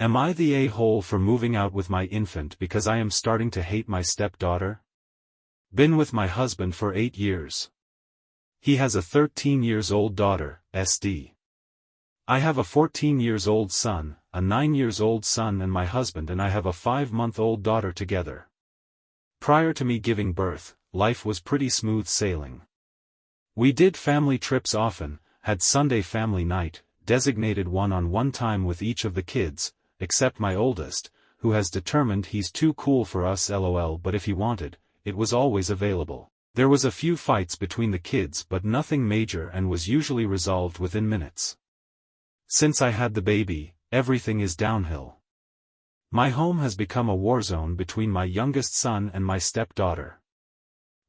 Am I the a-hole for moving out with my infant because I am starting to hate my stepdaughter? Been with my husband for 8 years. He has a 13-years-old daughter, SD. I have a 14-years-old son, a 9-years-old son, and my husband and I have a 5-month-old daughter together. Prior to me giving birth, life was pretty smooth sailing. We did family trips often, had Sunday family night, designated one-on-one time with each of the kids, except my oldest, who has determined he's too cool for us lol, but if he wanted, it was always available. There was a few fights between the kids but nothing major and was usually resolved within minutes. Since I had the baby, everything is downhill. My home has become a war zone between my youngest son and my stepdaughter.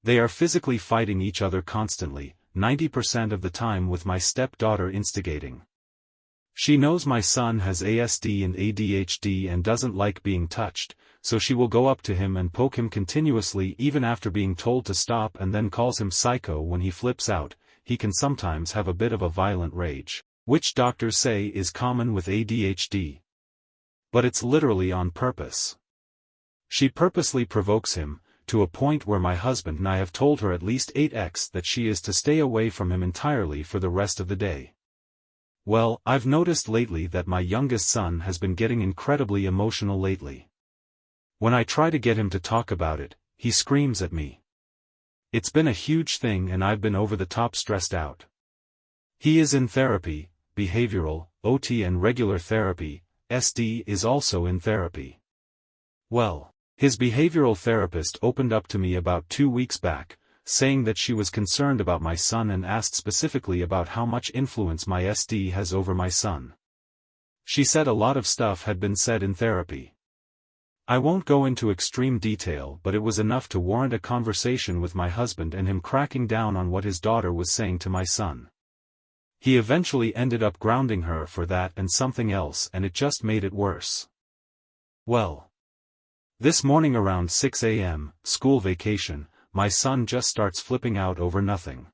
They are physically fighting each other constantly, 90% of the time with my stepdaughter instigating. She knows my son has ASD and ADHD and doesn't like being touched, so she will go up to him and poke him continuously even after being told to stop, and then calls him psycho when he flips out. He can sometimes have a bit of a violent rage, which doctors say is common with ADHD. But it's literally on purpose. She purposely provokes him, to a point where my husband and I have told her at least 8x that she is to stay away from him entirely for the rest of the day. Well, I've noticed lately that my youngest son has been getting incredibly emotional lately. When I try to get him to talk about it, he screams at me. It's been a huge thing and I've been over the top stressed out. He is in therapy, behavioral, OT and regular therapy. SD is also in therapy. Well, his behavioral therapist opened up to me about 2 weeks back, saying that she was concerned about my son and asked specifically about how much influence my SD has over my son. She said a lot of stuff had been said in therapy. I won't go into extreme detail, but it was enough to warrant a conversation with my husband and him cracking down on what his daughter was saying to my son. He eventually ended up grounding her for that and something else, and it just made it worse. Well, this morning around 6 a.m., school vacation, my son just starts flipping out over nothing.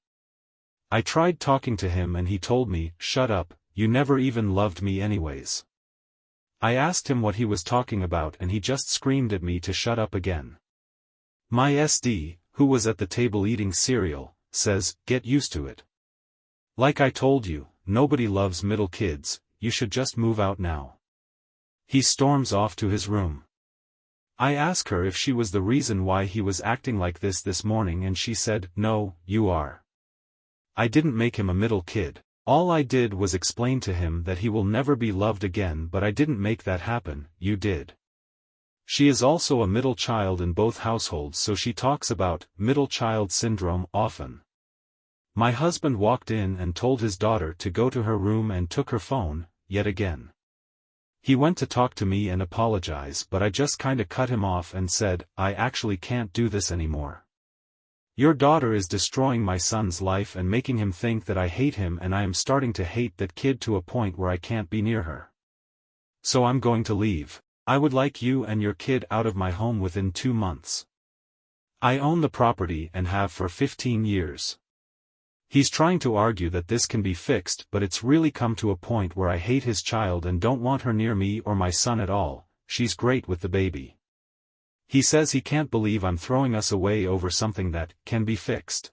I tried talking to him and he told me, "Shut up, you never even loved me anyways." I asked him what he was talking about and he just screamed at me to shut up again. My SD, who was at the table eating cereal, says, "Get used to it. Like I told you, nobody loves middle kids, you should just move out now." He storms off to his room. I ask her if she was the reason why he was acting like this morning and she said, "No, you are." I didn't make him a middle kid. All I did was explain to him that he will never be loved again, but I didn't make that happen, you did. She is also a middle child in both households, so she talks about middle child syndrome often. My husband walked in and told his daughter to go to her room and took her phone, yet again. He went to talk to me and apologize, but I just kinda cut him off and said, "I actually can't do this anymore. Your daughter is destroying my son's life and making him think that I hate him, and I am starting to hate that kid to a point where I can't be near her. So I'm going to leave. I would like you and your kid out of my home within 2 months. I own the property and have for 15 years. He's trying to argue that this can be fixed, but it's really come to a point where I hate his child and don't want her near me or my son at all. She's great with the baby. He says he can't believe I'm throwing us away over something that can be fixed.